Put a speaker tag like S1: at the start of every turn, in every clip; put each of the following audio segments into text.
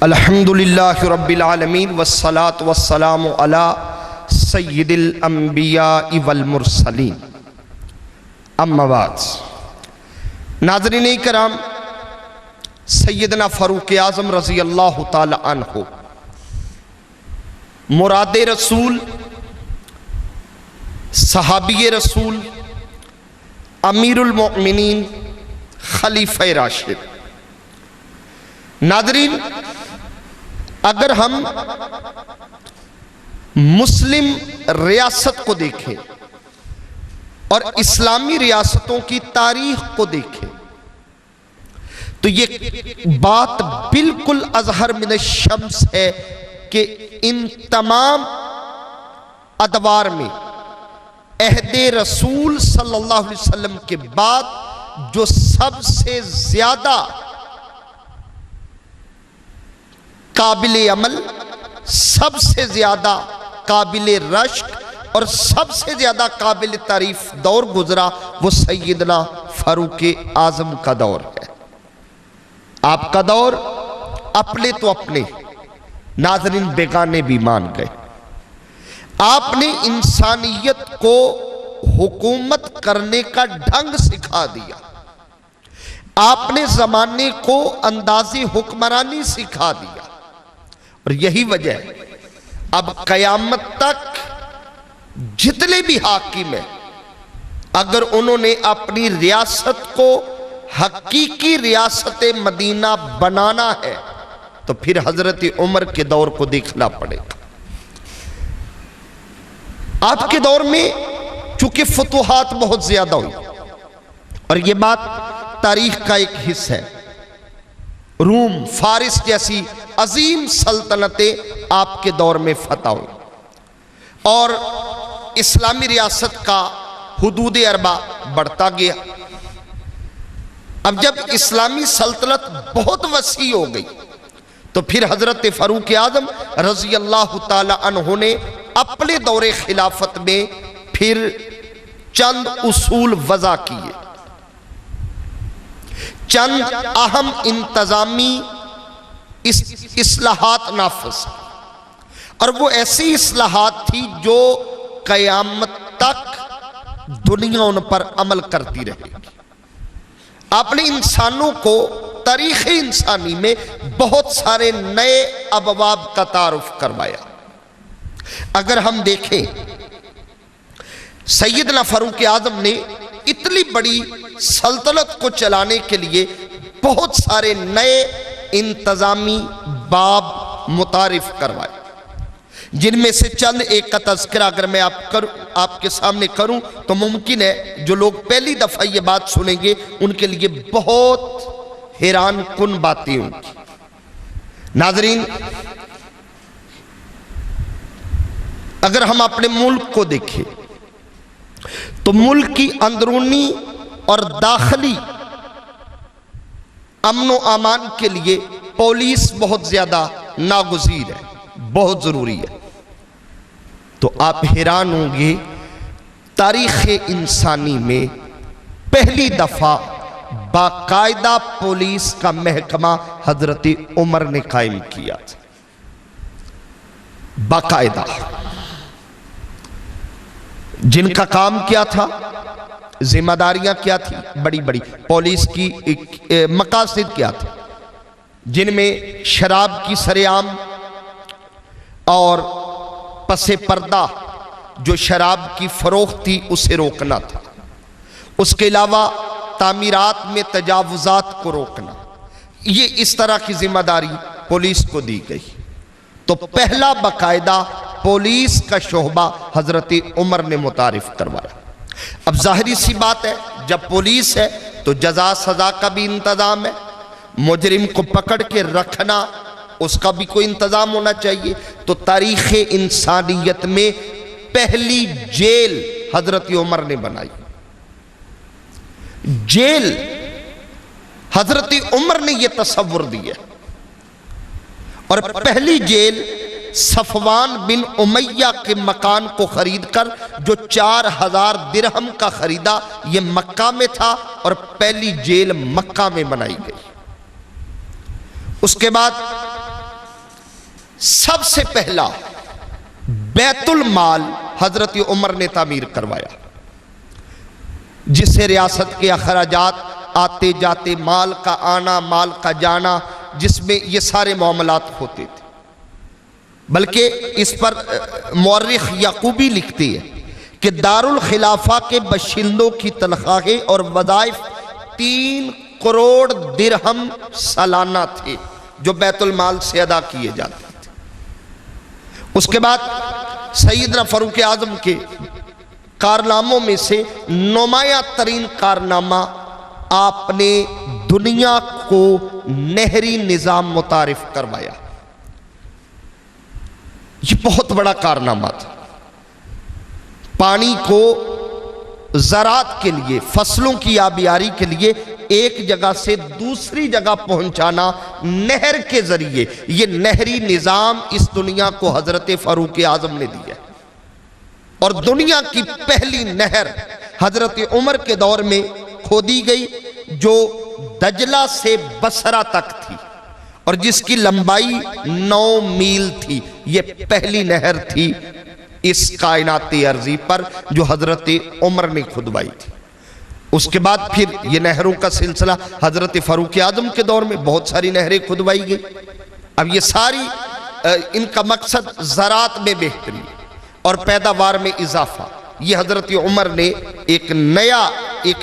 S1: الحمدللہ رب العالمین والصلاة والسلام علی سید الانبیاء والمرسلین، اما بعد۔ ناظرین کرام، سیدنا فاروق اعظم رضی اللہ تعالی عنہ مراد رسول، صحابی رسول، امیر المؤمنین، خلیفہ راشد۔ ناظرین، اگر ہم مسلم ریاست کو دیکھیں اور اسلامی ریاستوں کی تاریخ کو دیکھیں تو یہ بات بالکل اظہر من الشمس ہے کہ ان تمام ادوار میں عہد رسول صلی اللہ علیہ وسلم کے بعد جو سب سے زیادہ قابل عمل، سب سے زیادہ قابل رشک اور سب سے زیادہ قابل تعریف دور گزرا وہ سیدنا فاروق اعظم کا دور ہے۔ آپ کا دور اپنے تو اپنے، ناظرین بیگانے بھی مان گئے۔ آپ نے انسانیت کو حکومت کرنے کا ڈھنگ سکھا دیا، آپ نے زمانے کو انداز حکمرانی سکھا دیا، اور یہی وجہ ہے اب قیامت تک جتنے بھی حاکم ہیں اگر انہوں نے اپنی ریاست کو حقیقی ریاست مدینہ بنانا ہے تو پھر حضرت عمر کے دور کو دیکھنا پڑے گا۔ آپ کے دور میں چونکہ فتوحات بہت زیادہ ہوئی اور یہ بات تاریخ کا ایک حصہ ہے، روم، فارس جیسی عظیم سلطنتیں آپ کے دور میں فتح ہوئی اور اسلامی ریاست کا حدود اربع بڑھتا گیا۔ اب جب اسلامی سلطنت بہت وسیع ہو گئی تو پھر حضرت فاروق اعظم رضی اللہ تعالی عنہ نے اپنے دور خلافت میں پھر چند اصول وضع کیے، چند اہم انتظامی اصلاحات نافذ، اور وہ ایسی اصلاحات تھی جو قیامت تک دنیا ان پر عمل کرتی رہے گی۔ آپ نے انسانوں کو تاریخ انسانی میں بہت سارے نئے ابواب کا تعارف کروایا۔ اگر ہم دیکھیں سیدنا فاروق اعظم نے اتنی بڑی سلطنت کو چلانے کے لیے بہت سارے نئے انتظامی باب متعارف کروائے، جن میں سے چند ایک کا تذکرہ اگر میں آپ کے سامنے کروں تو ممکن ہے جو لوگ پہلی دفعہ یہ بات سنیں گے ان کے لیے بہت حیران کن باتیں ہوں گی۔ ناظرین، اگر ہم اپنے ملک کو دیکھیں تو ملک کی اندرونی اور داخلی امن و امان کے لیے پولیس بہت زیادہ ناگزیر ہے، بہت ضروری ہے۔ تو آپ حیران ہوں گے تاریخ انسانی میں پہلی دفعہ باقاعدہ پولیس کا محکمہ حضرت عمر نے قائم کیا، باقاعدہ، جن کا کام کیا تھا، ذمہ داریاں کیا تھی، بڑی بڑی پولیس کی مقاصد کیا تھا، جن میں شراب کی سرعام اور پس پردہ جو شراب کی فروخت تھی اسے روکنا تھا، اس کے علاوہ تعمیرات میں تجاوزات کو روکنا، یہ اس طرح کی ذمہ داری پولیس کو دی گئی۔ تو پہلا باقاعدہ پولیس کا شعبہ حضرت عمر نے متعارف کروایا۔ اب ظاہری سی بات ہے، جب پولیس ہے تو جزا سزا کا بھی انتظام ہے، مجرم کو پکڑ کے رکھنا اس کا بھی کوئی انتظام ہونا چاہیے۔ تو تاریخ انسانیت میں پہلی جیل حضرت عمر نے بنائی، جیل حضرت عمر نے یہ تصور دیا، اور پہلی جیل صفوان بن امیہ کے مکان کو خرید کر جو 4000 درہم کا خریدا، یہ مکہ میں تھا اور پہلی جیل مکہ میں بنائی گئی۔ اس کے بعد سب سے پہلا بیت المال حضرت عمر نے تعمیر کروایا، جس سے ریاست کے اخراجات آتے جاتے، مال کا آنا مال کا جانا، جس میں یہ سارے معاملات ہوتے تھے۔ بلکہ اس پر مورخ یعقوبی لکھتے ہیں کہ دارالخلافہ کے باشندوں کی تنخواہیں اور وظائف 3 کروڑ درہم سالانہ تھے جو بیت المال سے ادا کیے جاتے تھے۔ اس کے بعد سیدنا فاروق اعظم کے کارناموں میں سے نمایاں ترین کارنامہ، آپ نے دنیا کو نہری نظام متعارف کروایا۔ یہ بہت بڑا کارنامہ تھا۔ پانی کو زراعت کے لیے، فصلوں کی آبیاری کے لیے ایک جگہ سے دوسری جگہ پہنچانا نہر کے ذریعے، یہ نہری نظام اس دنیا کو حضرت فاروق اعظم نے دیا، اور دنیا کی پہلی نہر حضرت عمر کے دور میں کھودی گئی جو دجلہ سے بصرہ تک تھی اور جس کی لمبائی 9 میل تھی۔ یہ پہلی نہر تھی اس کائنات ارضی پر جو حضرت عمر نے کھدوائی تھی۔ اس کے بعد پھر یہ نہروں کا سلسلہ حضرت فاروق اعظم کے دور میں بہت ساری نہریں کھدوائی گئی۔ اب یہ ساری ان کا مقصد زراعت میں بہتری اور پیداوار میں اضافہ، یہ حضرت عمر نے ایک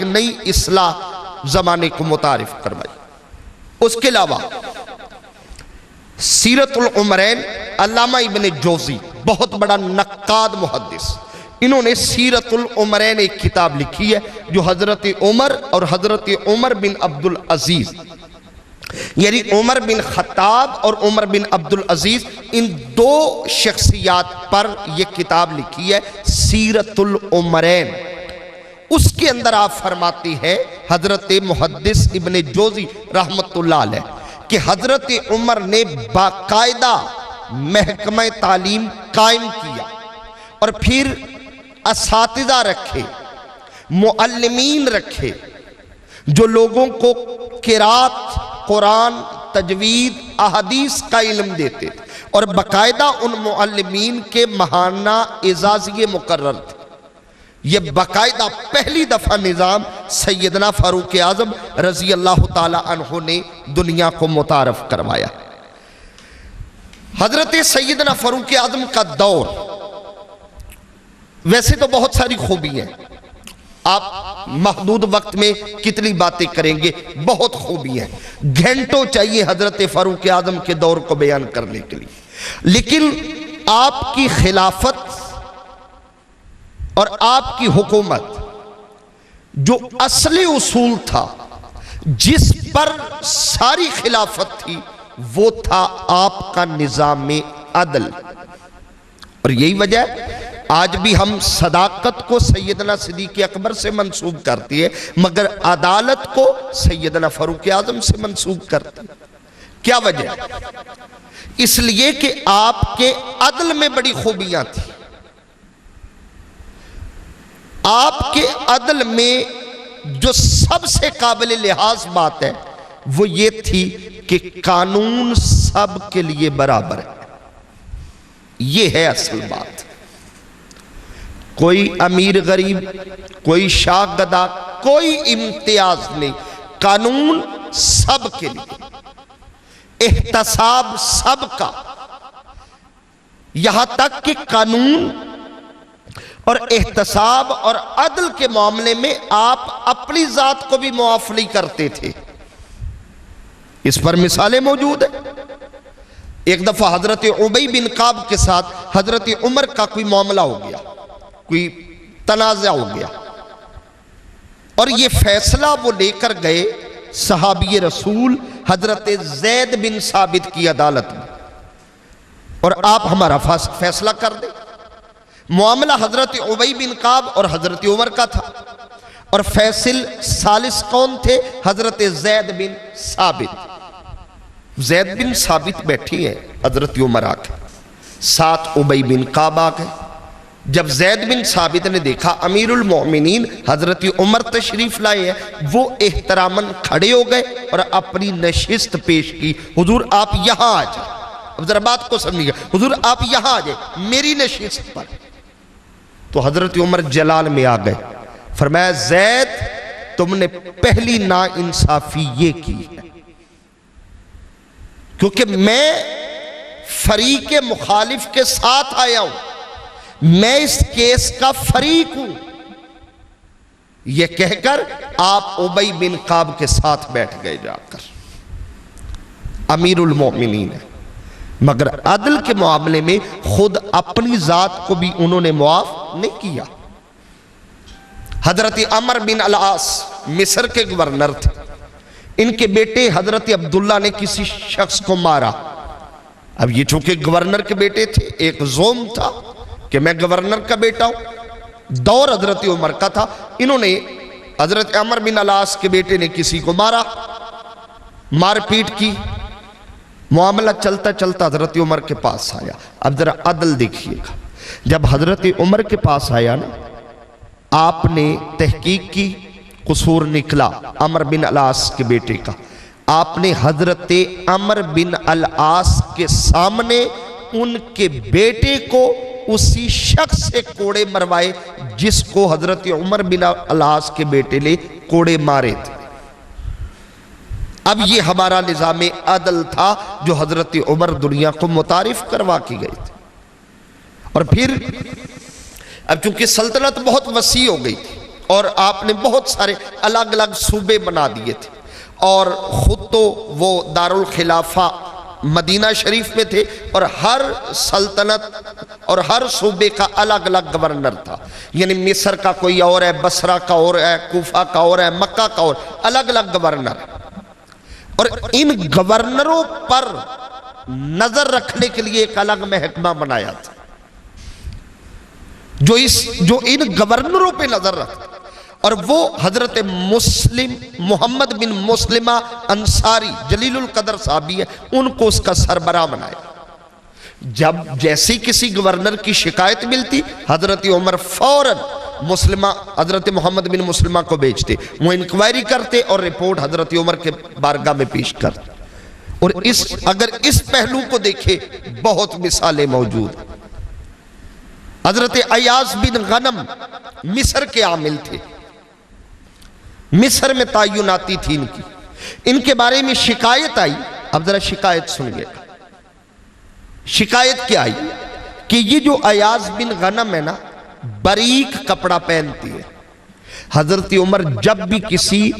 S1: نئی اصلاح زمانے کو متعارف کروائی۔ اس کے علاوہ سیرت العمرین، علامہ ابن جوزی بہت بڑا نقاد محدث، انہوں نے سیرت العمرین ایک کتاب لکھی ہے جو حضرت عمر اور حضرت عمر بن عبدالعزیز، یعنی عمر بن خطاب اور عمر بن عبدالعزیز، ان 2 شخصیات پر یہ کتاب لکھی ہے سیرت العمرین۔ اس کے اندر آپ فرماتے ہیں حضرت محدث ابن جوزی رحمت اللہ علیہ کہ حضرت عمر نے باقاعدہ محکمہ تعلیم قائم کیا اور پھر اساتذہ رکھے، معلمین رکھے جو لوگوں کو قرات، قرآن، تجوید، احادیث کا علم دیتے تھے، اور باقاعدہ ان معلمین کے ماہانہ اعزازیے مقرر تھے۔ یہ باقاعدہ پہلی دفعہ نظام سیدنا فاروق اعظم رضی اللہ تعالی عنہ نے دنیا کو متعارف کروایا۔ حضرت سیدنا فاروق اعظم کا دور ویسے تو بہت ساری خوبی ہیں، آپ محدود وقت میں کتنی باتیں کریں گے، بہت خوبی ہیں، گھنٹوں چاہیے حضرت فاروق اعظم کے دور کو بیان کرنے کے لیے، لیکن آپ کی خلافت اور آپ کی حکومت جو اصلی اصول تھا جس پر ساری خلافت تھی وہ تھا آپ کا نظام عدل، اور یہی وجہ ہے آج بھی ہم صداقت کو سیدنا صدیق اکبر سے منسوب کرتی ہے مگر عدالت کو سیدنا فاروق اعظم سے منسوب کرتی ہے۔ کیا وجہ ہے؟ اس لیے کہ آپ کے عدل میں بڑی خوبیاں تھیں۔ آپ کے عدل میں جو سب سے قابل لحاظ بات ہے وہ یہ تھی کہ قانون سب کے لیے برابر ہے، یہ ہے اصل بات۔ کوئی امیر غریب، کوئی شاہ گدا، کوئی امتیاز نہیں، قانون سب کے لیے، احتساب سب کا، یہاں تک کہ قانون اور احتساب اور عدل کے معاملے میں آپ اپنی ذات کو بھی معاف نہیں کرتے تھے۔ اس پر مثالیں موجود ہیں۔ ایک دفعہ حضرت ابی بن کعب کے ساتھ حضرت عمر کا کوئی معاملہ ہو گیا، کوئی تنازع ہو گیا، اور یہ فیصلہ وہ لے کر گئے صحابی رسول حضرت زید بن ثابت کی عدالت میں، اور آپ ہمارا فیصلہ کر دیں۔ معاملہ حضرت ابی بن کعب اور حضرت عمر کا تھا، اور فیصل ثالث کون تھے؟ حضرت زید بن ثابت۔ زید بن ثابت بیٹھی ہیں، حضرت عمر آ گئے، ساتھ ابی بن کعب آ گئے۔ جب زید بن ثابت نے دیکھا امیر المومنین حضرت عمر تشریف لائے ہیں، وہ احتراماً کھڑے ہو گئے اور اپنی نشست پیش کی، حضور آپ یہاں آ جائیں۔ اب ذرا بات کو سمجھیے گا، حضور آپ یہاں آ جائیں میری نشست پر. تو حضرت عمر جلال میں آ گئے، فرمایا زید تم نے پہلی نا انصافی یہ کی ہے، کیونکہ میں فریق مخالف کے ساتھ آیا ہوں، میں اس کیس کا فریق ہوں. یہ کہہ کر آپ ابی بن کعب کے ساتھ بیٹھ گئے جا کر. امیر المومنین ہے، مگر عدل کے معاملے میں خود اپنی ذات کو بھی انہوں نے معاف نہیں کیا. حضرت عمر بن العاص مصر کے گورنر تھے، ان کے بیٹے حضرت عبداللہ نے کسی شخص کو مارا. اب یہ چونکہ گورنر کے بیٹے تھے، ایک زوم تھا کہ میں گورنر کا بیٹا ہوں، دور حضرت عمر کا تھا. انہوں نے حضرت عمر بن العاص کے بیٹے نے کسی کو مارا، مار پیٹ کی. معاملہ چلتا چلتا حضرت عمر کے پاس آیا. اب ذرا عدل دیکھیے گا، جب حضرت عمر کے پاس آیا نا، آپ نے تحقیق کی، قصور نکلا عمر بن العاص کے بیٹے کا. آپ نے حضرت عمر بن العاص کے سامنے ان کے بیٹے کو اسی شخص سے کوڑے مروائے جس کو حضرت عمر بن العاص کے بیٹے نے کوڑے مارے تھے. اب یہ ہمارا نظام عدل تھا جو حضرت عمر دنیا کو متعارف کروا کی گئی تھی. اور پھر اب چونکہ سلطنت بہت وسیع ہو گئی تھی اور آپ نے بہت سارے الگ الگ صوبے بنا دیے تھے، اور خود تو وہ دارالخلافہ مدینہ شریف میں تھے، اور ہر سلطنت اور ہر صوبے کا الگ الگ گورنر تھا. یعنی مصر کا کوئی اور ہے، بصرہ کا اور ہے، کوفہ کا اور ہے، مکہ کا اور، الگ الگ گورنر. اور ان گورنروں پر نظر رکھنے کے لیے ایک الگ محکمہ بنایا تھا جو ان گورنروں پہ نظر رکھتا، اور وہ حضرت محمد بن مسلمہ انصاری جلیل القدر صحابی ہے، ان کو اس کا سربراہ بنایا. جب جیسی کسی گورنر کی شکایت ملتی، حضرت عمر فوراً حضرت محمد بن مسلمہ کو بھیجتے، وہ انکوائری کرتے اور رپورٹ حضرت عمر کے بارگاہ میں پیش کرتے. اور اگر اس پہلو کو دیکھے بہت مثالیں موجود. حضرت ایاز بن غنم مصر کے عامل تھے، مصر میں تعیناتی تھی ان کی. ان کے بارے میں شکایت آئی. اب ذرا شکایت سنیے. شکایت کیا آئی کہ یہ جو ایاز بن غنم ہے نا، باریک کپڑا پہنتی ہے. حضرت عمر جب بھی کسی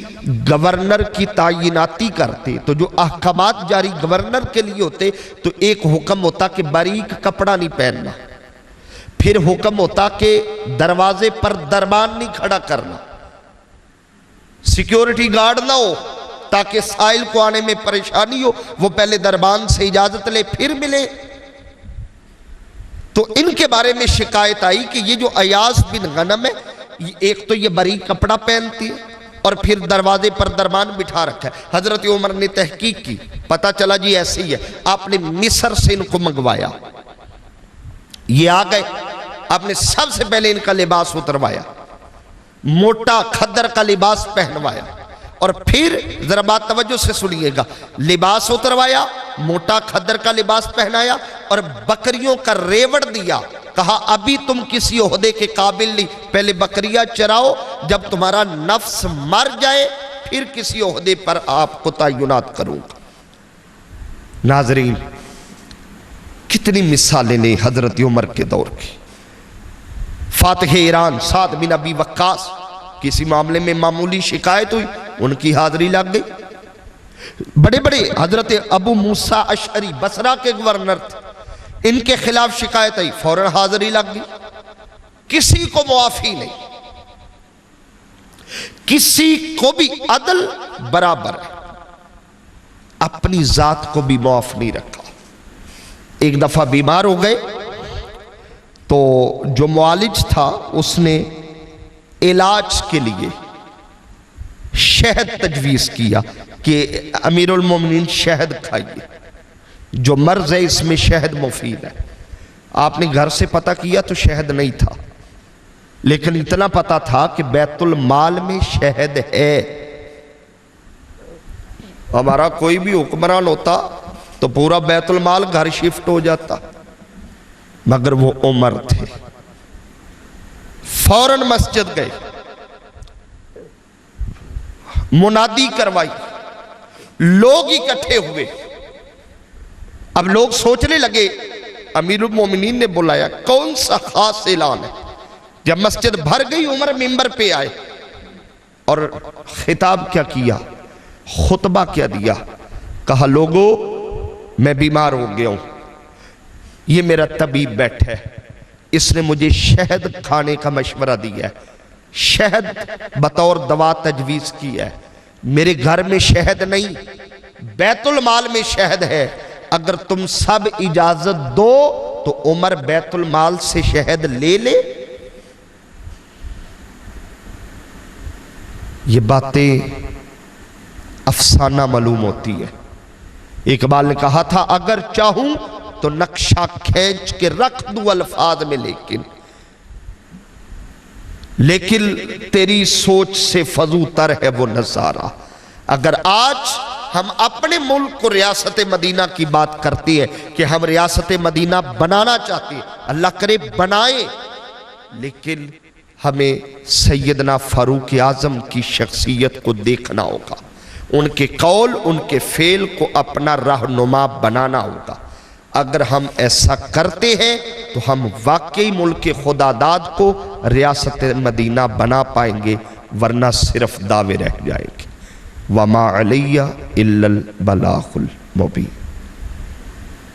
S1: گورنر کی تعیناتی کرتے تو جو احکامات جاری گورنر کے لیے ہوتے تو ایک حکم ہوتا کہ باریک کپڑا نہیں پہننا، پھر حکم ہوتا کہ دروازے پر دربان نہیں کھڑا کرنا، سیکیورٹی گارڈ نہ ہو تاکہ سائل کو آنے میں پریشانی ہو، وہ پہلے دربان سے اجازت لے پھر ملے. تو ان کے بارے میں شکایت آئی کہ یہ جو ایاز بن غنم ہے، ایک تو یہ باریک کپڑا پہنتی ہے اور پھر دروازے پر دربان بٹھا رکھا ہے. حضرت عمر نے تحقیق کی، پتہ چلا جی ایسے ہی ہے. آپ نے مصر سے ان کو منگوایا، یہ آ گئے. آپ نے سب سے پہلے ان کا لباس اتروایا، موٹا کھدر کا لباس پہنوایا، اور پھر ذرا بات توجہ سے سنیے گا، لباس اتروایا، موٹا کھدر کا لباس پہنایا، اور بکریوں کا ریوڑ دیا. کہا ابھی تم کسی عہدے کے قابل نہیں، پہلے بکریاں چراؤ، جب تمہارا نفس مر جائے پھر کسی عہدے پر آپ کو تعینات کروں گا. ناظرین، کتنی مثالیں نے حضرت عمر کے دور کی. فاتح ایران سعد بن ابی وقاص، کسی معاملے میں معمولی شکایت ہوئی، ان کی حاضری لگ گئی. بڑے بڑے حضرت ابو موسیٰ اشعری بصرہ کے گورنر تھے، ان کے خلاف شکایت آئی، فوراً حاضری لگ گئی. کسی کو معافی نہیں، کسی کو بھی عدل برابر ہے، اپنی ذات کو بھی معاف نہیں رکھا. ایک دفعہ بیمار ہو گئے تو جو معالج تھا اس نے علاج کے لیے شہد تجویز کیا کہ امیر المومنین شہد کھائیے، جو مرض ہے اس میں شہد مفید ہے. آپ نے گھر سے پتہ کیا تو شہد نہیں تھا، لیکن اتنا پتہ تھا کہ بیت المال میں شہد ہے. ہمارا کوئی بھی حکمران ہوتا تو پورا بیت المال گھر شفٹ ہو جاتا، مگر وہ عمر تھے، فوراً مسجد گئے، منادی کروائی، لوگ اکٹھے ہوئے۔ اب لوگ سوچنے لگے، امیر المومنین نے بلایا، کون سا خاص اعلان ہے؟ جب مسجد بھر گئی، عمر منبر پہ آئے اور خطاب کیا کیا، خطبہ کیا دیا، کہا لوگو میں بیمار ہو گیا ہوں، یہ میرا طبیب بیٹھا ہے، اس نے مجھے شہد کھانے کا مشورہ دیا ہے، شہد بطور دوا تجویز کی ہے، میرے گھر میں شہد نہیں، بیت المال میں شہد ہے، اگر تم سب اجازت دو تو عمر بیت المال سے شہد لے لے۔ یہ باتیں افسانہ معلوم ہوتی ہے۔ اقبال نے کہا تھا، اگر چاہوں تو نقشہ کھینچ کے رکھ دوں الفاظ میں، لیکن تیری سوچ سے فضو تر ہے وہ نظارہ۔ اگر آج ہم اپنے ملک کو ریاست مدینہ کی بات کرتے ہیں کہ ہم ریاست مدینہ بنانا چاہتے ہیں، اللہ کرے بنائیں، لیکن ہمیں سیدنا فاروق اعظم کی شخصیت کو دیکھنا ہوگا، ان کے قول ان کے فعل کو اپنا رہنما بنانا ہوگا۔ اگر ہم ایسا کرتے ہیں تو ہم واقعی ملک خدا داد کو ریاست مدینہ بنا پائیں گے، ورنہ صرف دعوے رہ جائیں گے۔ وَمَا عَلَيَّ إِلَّا الْبَلَاغُ الْمُبِينُ۔